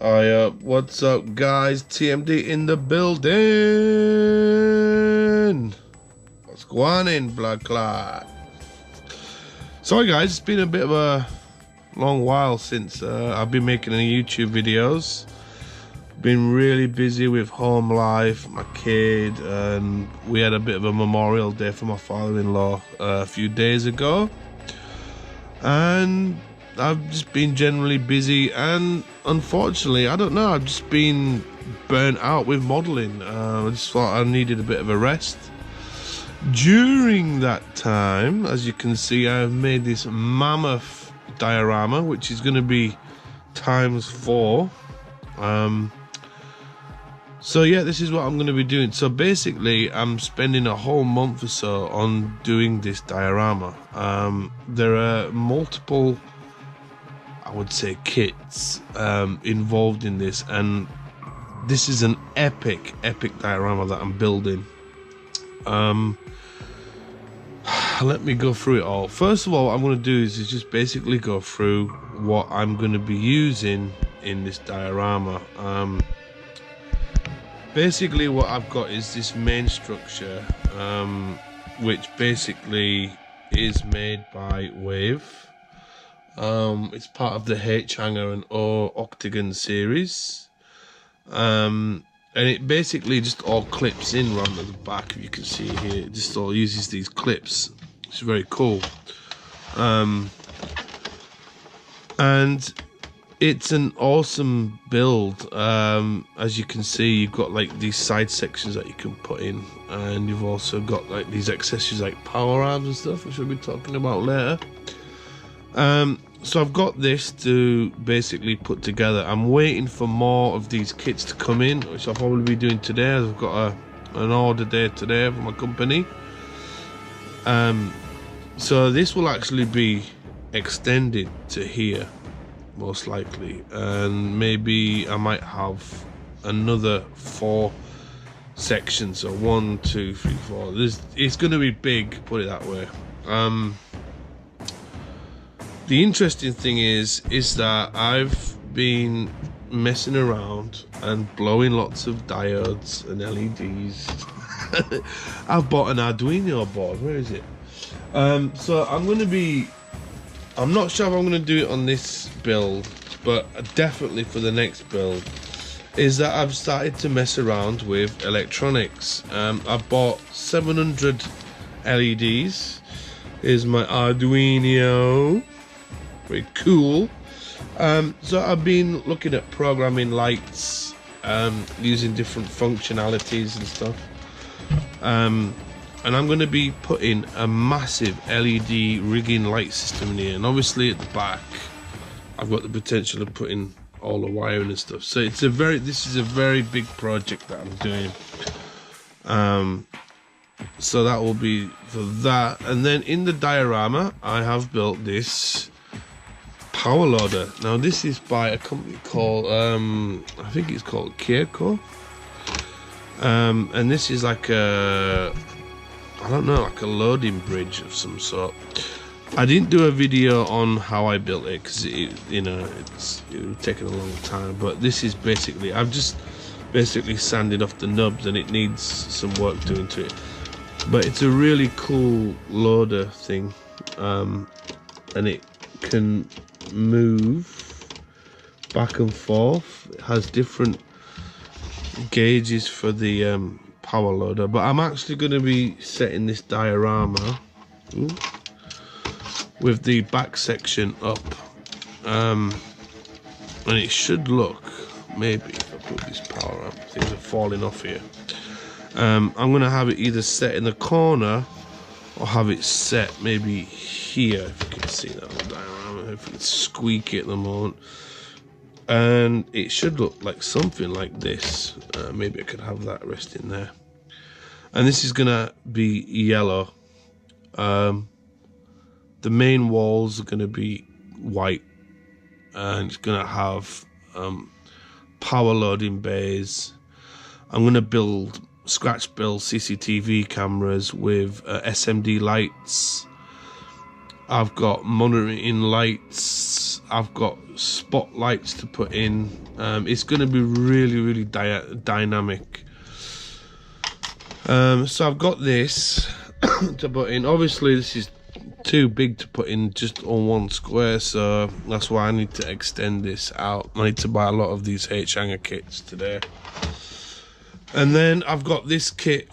What's up, guys? TMD in the building. What's going on, blood clot? Sorry, guys, it's been a bit of a long while since I've been making any YouTube videos. Been really busy with home life, my kid, and we had a bit of a memorial day for my father-in-law a few days ago. And I've just been generally busy, and unfortunately, I don't know, I've just been burnt out with modeling. I just thought I needed a bit of a rest. During that time, as you can see, I've made this mammoth diorama, which is going to be ×4. So yeah, this is what I'm going to be doing. So basically, I'm spending a whole month or so on doing this diorama. There are multiple, I would say, kits involved in this, and this is an epic diorama that I'm building. Let me go through it all. First of all, what I'm going to do is just basically go through what I'm going to be using in this diorama. Basically what I've got is this main structure, which basically is made by Wave. It's part of the H hanger and O octagon series, and it basically just all clips in around at the back. If you can see here, it just all uses these clips. It's very cool, and it's an awesome build. As you can see, you've got like these side sections that you can put in, and you've also got like these accessories like power arms and stuff, which we'll be talking about later. So I've got this to basically put together. I'm waiting for more of these kits to come in, which I'll probably be doing today, as I've got an order day today for my company. So this will actually be extended to here, most likely, and maybe I might have another 4 sections, so 1, 2, 3, 4. It's going to be big, put it that way. The interesting thing is that I've been messing around and blowing lots of diodes and LEDs. I've bought an Arduino board. Where is it? So I'm not sure if I'm going to do it on this build, but definitely for the next build, is that I've started to mess around with electronics. I've bought 700 LEDs. Here's my Arduino. Very cool. So I've been looking at programming lights, using different functionalities and stuff. And I'm going to be putting a massive LED rigging light system in here, and obviously at the back I've got the potential of putting all the wiring and stuff. So this is a very big project that I'm doing. So that will be for that. And then in the diorama, I have built this power loader. Now this is by a company called I think it's called Keiko, and this is like a, I don't know, like a loading bridge of some sort. I didn't do a video on how I built it because it would take a long time, but this is basically, I've just basically sanded off the nubs and it needs some work doing to it, but it's a really cool loader thing, and it can move back and forth. It has different gauges for the power loader, but I'm actually going to be setting this diorama with the back section up, and it should look, maybe if I put this power up, things are falling off here. I'm going to have it either set in the corner or have it set maybe here, if you can see that diorama, if it's squeaky at the moment, and it should look like something like this. Maybe I could have that resting there, and this is gonna be yellow. The main walls are gonna be white, and it's gonna have power loading bays. I'm gonna scratch build CCTV cameras with SMD lights. I've got monitoring lights, I've got spotlights to put in. It's going to be really dynamic. So I've got this to put in. Obviously this is too big to put in just on one square, so that's why I need to extend this out. I need to buy a lot of these H-hanger kits today. And then I've got this kit,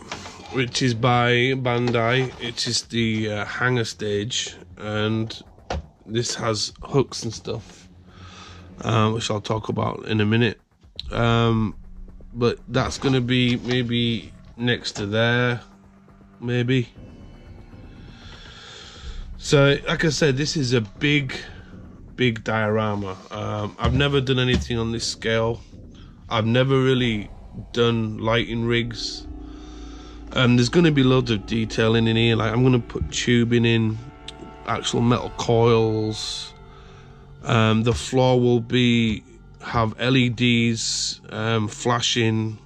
which is by Bandai. It is the hanger stage, and this has hooks and stuff, which I'll talk about in a minute. But that's going to be maybe next to there, maybe. So like I said, this is a big diorama. I've never done anything on this scale. I've never really done lighting rigs. There's going to be loads of detailing in here. Like I'm going to put tubing in, actual metal coils. The floor will have LEDs flashing,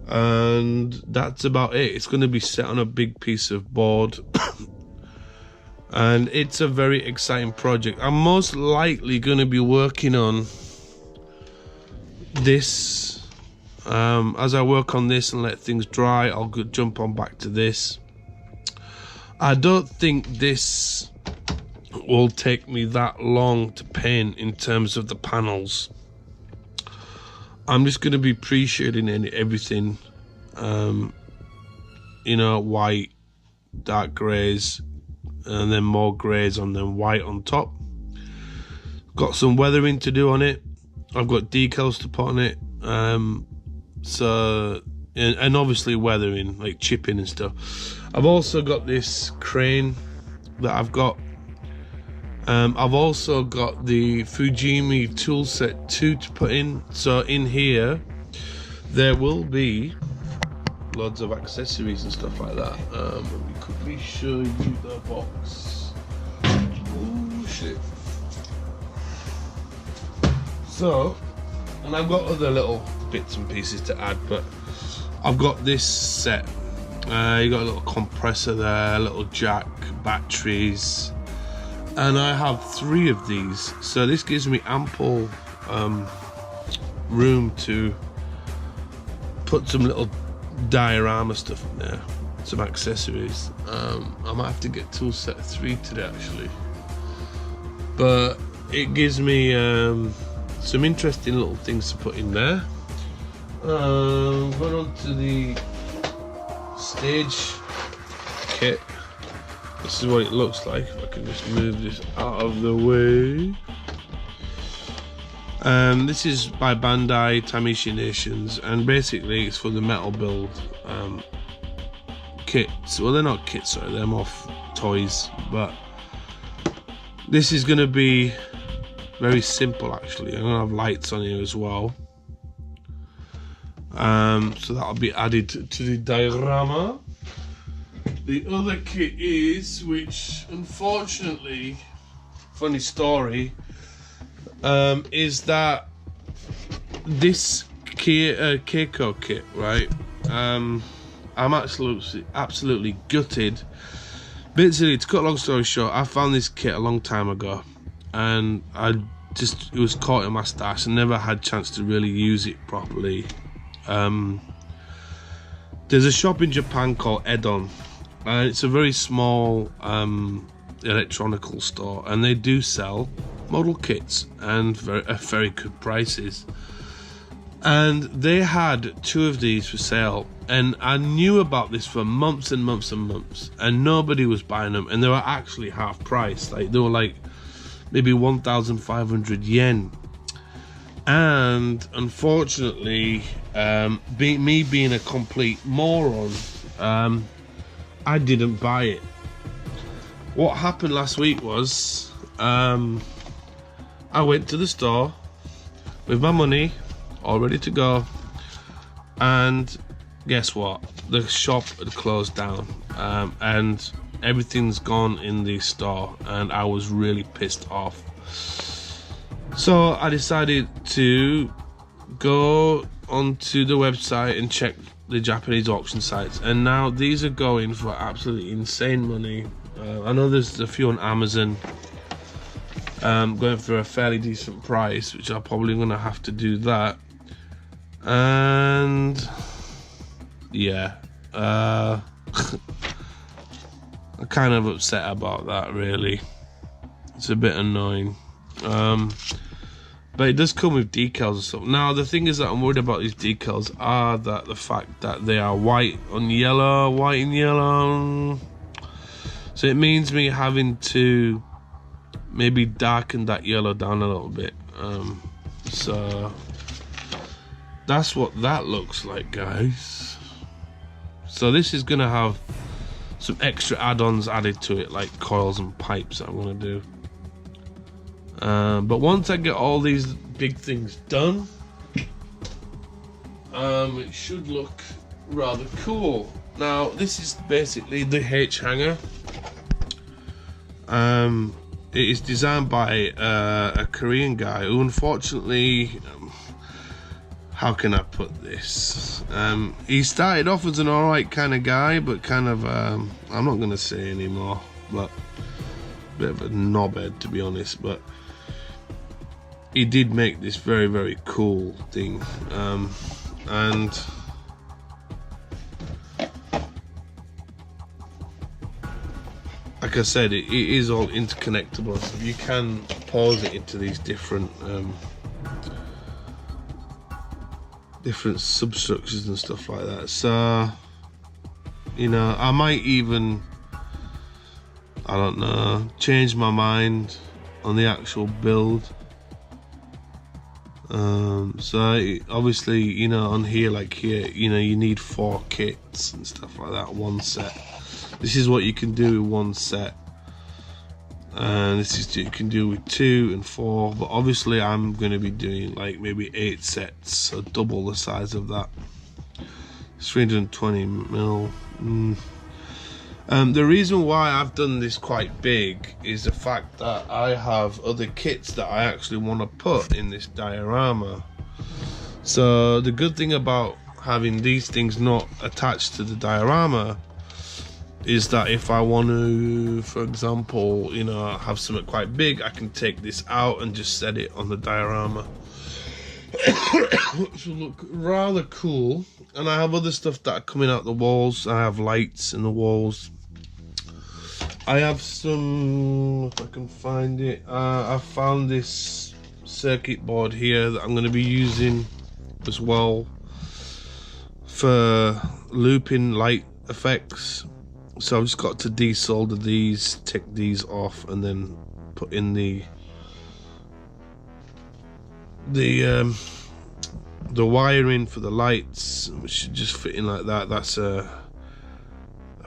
and that's about it. It's going to be set on a big piece of board. And it's a very exciting project. I'm most likely going to be working on this. As I work on this and let things dry, I'll jump on back to this. I don't think this will take me that long to paint in terms of the panels. I'm just going to be pre-shading everything, you know, white, dark greys, and then more greys on them, white on top. Got some weathering to do on it. I've got decals to put on it. And obviously weathering, like chipping and stuff. I've also got this crane that I've got. I've also got the Fujimi toolset 2 to put in. So in here there will be loads of accessories and stuff like that. Let me quickly show you the box. Oh shit. So, and I've got other little bits and pieces to add, but I've got this set. You got a little compressor there, a little jack, batteries, and I have 3 of these. So this gives me ample room to put some little diorama stuff in there, some accessories. I might have to get tool set 3 today actually, but it gives me some interesting little things to put in there. Going on to the stage kit. This is what it looks like. If I can just move this out of the way. This is by Bandai Tamishi Nations, and basically it's for the metal build kits. Well, they're not kits, sorry, they're more toys, but this is going to be very simple actually. I'm going to have lights on here as well. So that'll be added to the diorama. The other kit is, which unfortunately, funny story, is that this Keiko kit, right? I'm absolutely gutted. Basically, to cut a long story short, I found this kit a long time ago, and it was caught in my stash and never had a chance to really use it properly. There's a shop in Japan called Edon, and it's a very small electronical store, and they do sell model kits and very good prices. And they had 2 of these for sale, and I knew about this for months and months and months, and nobody was buying them, and they were actually half price. Like they were like maybe 1,500 yen. And unfortunately, me being a complete moron, I didn't buy it. What happened last week was I went to the store with my money all ready to go, and guess what? The shop had closed down, and everything's gone in the store, and I was really pissed off. So I decided to go onto the website and check the Japanese auction sites, and now these are going for absolutely insane money. I know there's a few on Amazon going for a fairly decent price, which I'm probably gonna have to do that. And yeah, I'm kind of upset about that, really. It's a bit annoying. But it does come with decals and stuff. Now the thing is that I'm worried about these decals are that the fact that they are white and yellow. So it means me having to maybe darken that yellow down a little bit. So that's what that looks like, guys. So this is gonna have some extra add-ons added to it, like coils and pipes that I'm gonna do. But once I get all these big things done, it should look rather cool. Now this is basically the H hanger. It is designed by a Korean guy who, unfortunately, how can I put this? He started off as an alright kind of guy, but kind of, I'm not going to say anymore, but a bit of a knobhead, to be honest. But he did make this very, very cool thing, and like I said, it is all interconnectable, so you can pause it into these different substructures and stuff like that. So, you know, I might even, I don't know, change my mind on the actual build. So obviously, you know, on here, like here, you know, you need 4 kits and stuff like that, 1 set. This is what you can do with 1 set, and this is what you can do with 2 and 4. But obviously, I'm going to be doing like maybe 8 sets, so double the size of that. It's 320 mil. The reason why I've done this quite big is the fact that I have other kits that I actually want to put in this diorama. So the good thing about having these things not attached to the diorama is that if I want to, for example, you know, have something quite big, I can take this out and just set it on the diorama, which will look rather cool. And I have other stuff that are coming out the walls. I have lights in the walls. I have some, if I can find it, I found this circuit board here that I'm going to be using as well for looping light effects. So I've just got to desolder these, take these off, and then put in the wiring for the lights, which should just fit in like that. That's a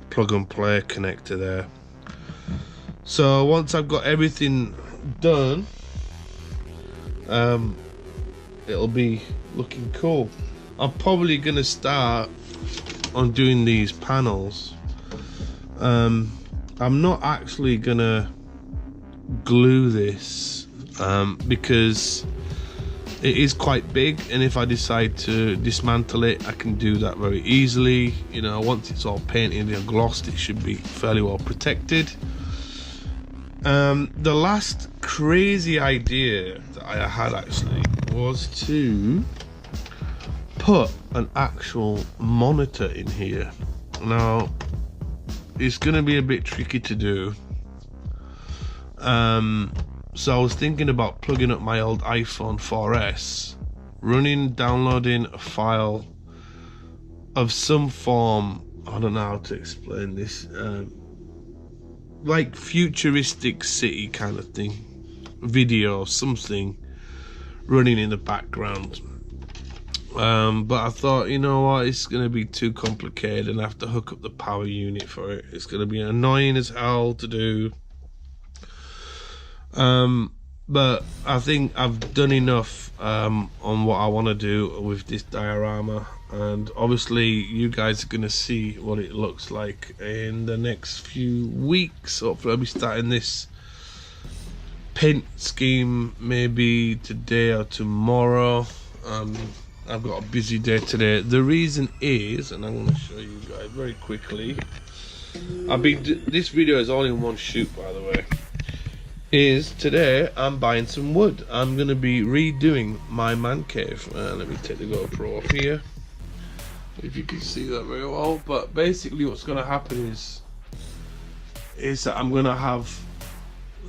plug and play connector there. So once I've got everything done, it'll be looking cool. I'm probably gonna start on doing these panels. I'm not actually gonna glue this because it is quite big, and if I decide to dismantle it, I can do that very easily. You know, once it's all painted and glossed, it should be fairly well protected. The last crazy idea that I had actually was to put an actual monitor in here. Now it's gonna be a bit tricky to do, so I was thinking about plugging up my old iPhone 4S, downloading a file of some form, I don't know how to explain this, like futuristic city kind of thing, video or something running in the background. But I thought, you know what, it's going to be too complicated and I have to hook up the power unit for it. It's going to be annoying as hell to do. But I think I've done enough on what I want to do with this diorama, and obviously you guys are going to see what it looks like in the next few weeks. Hopefully I'll be starting this paint scheme maybe today or tomorrow. I've got a busy day today. The reason is, and I'm going to show you guys very quickly, This video is all in one shoot, by the way. Is today I'm buying some wood. I'm gonna be redoing my man cave. Let me take the GoPro off here, if you can see that very well. But basically, what's gonna happen is that I'm gonna have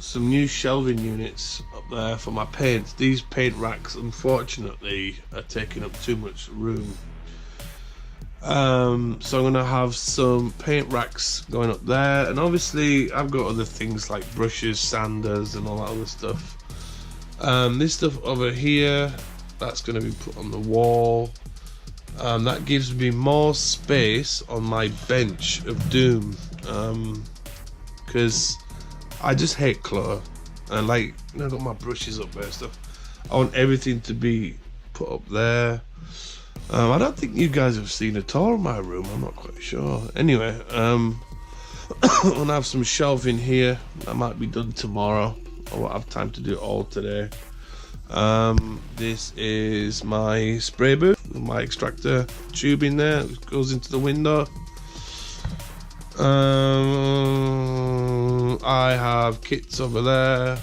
some new shelving units up there for my paints. These paint racks, unfortunately, are taking up too much room. So I'm gonna have some paint racks going up there, and obviously I've got other things like brushes, sanders, and all that other stuff. This stuff over here, that's gonna be put on the wall. That gives me more space on my bench of doom, because I just hate clutter, and like, you know, I've got my brushes up there and stuff. I want everything to be put up there. I don't think you guys have seen a tour of my room, I'm not quite sure. Anyway, I'm gonna have some shelving here. That might be done tomorrow. I won't have time to do it all today. This is my spray booth, my extractor tube in there, which goes into the window. I have kits over there.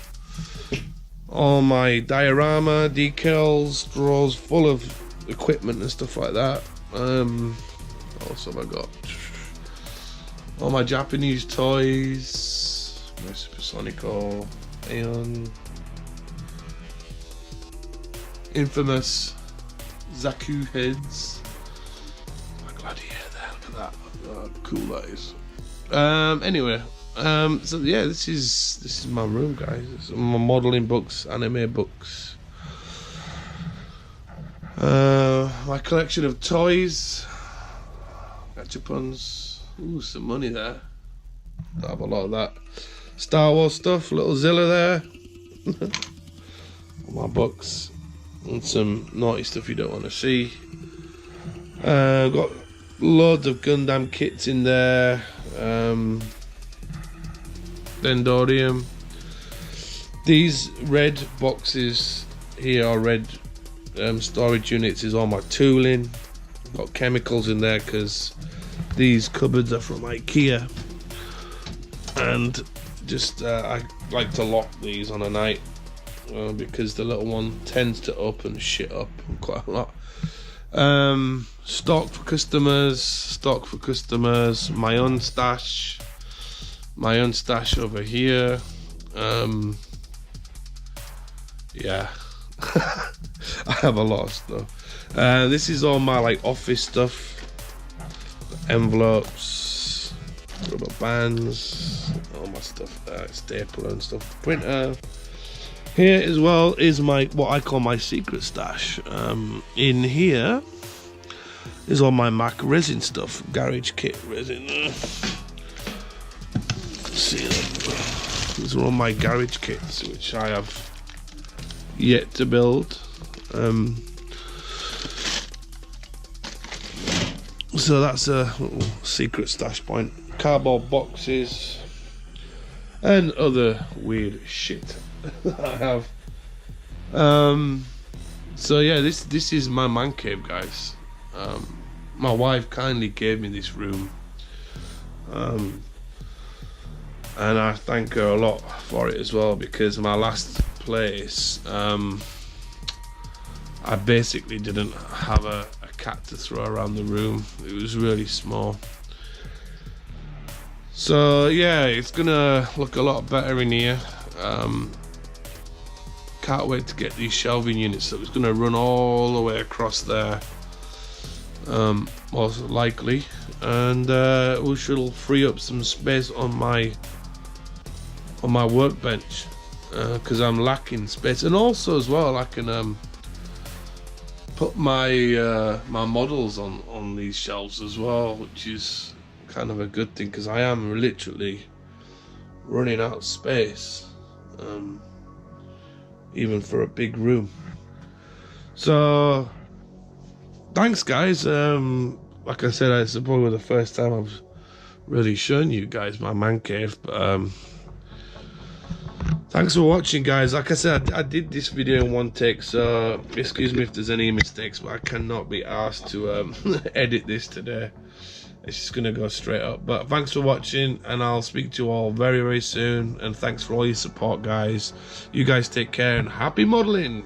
All my diorama, decals, drawers full of equipment and stuff like that. What else have I got? All my Japanese toys, my Supersonico, Aeon, infamous Zaku heads. My gladiator there, look at that. Look how cool that is. Anyway, so yeah, this is my room, guys. It's my modeling books, anime books. My collection of toys, gachapons. Ooh, some money there. Don't have a lot of that. Star Wars stuff, little Zilla there. All my books and some naughty stuff you don't want to see. Got loads of Gundam kits in there. Dendorium. These red boxes here are red storage units, is all my tooling. Got chemicals in there because these cupboards are from IKEA, and just I like to lock these on a night because the little one tends to open shit up quite a lot. Stock for customers, my own stash over here. Yeah. I have a lot of stuff. This is all my like office stuff, envelopes, rubber bands, all my stuff, stapler and stuff, printer. Here as well is my what I call my secret stash. In here is all my Mac resin stuff, garage kit resin. See them. These are all my garage kits, which I have yet to build. So that's a little secret stash point. Cardboard boxes and other weird shit that I have. So yeah, this is my man cave, guys. My wife kindly gave me this room, and I thank her a lot for it as well, because my last place, I basically didn't have a cat to throw around the room. It was really small. So yeah, it's gonna look a lot better in here. Can't wait to get these shelving units. So it's gonna run all the way across there, most likely, and we should free up some space on my workbench, because I'm lacking space. And also as well, I can put my my models on these shelves as well, which is kind of a good thing, because I am literally running out of space, even for a big room. So thanks, guys. Like I said, it's probably the first time I've really shown you guys my man cave, but thanks for watching, guys. Like I said, I did this video in one take, so excuse me if there's any mistakes, but I cannot be asked to edit this today. It's just gonna go straight up. But thanks for watching, and I'll speak to you all very, very soon. And thanks for all your support, guys. You guys take care, and happy modeling.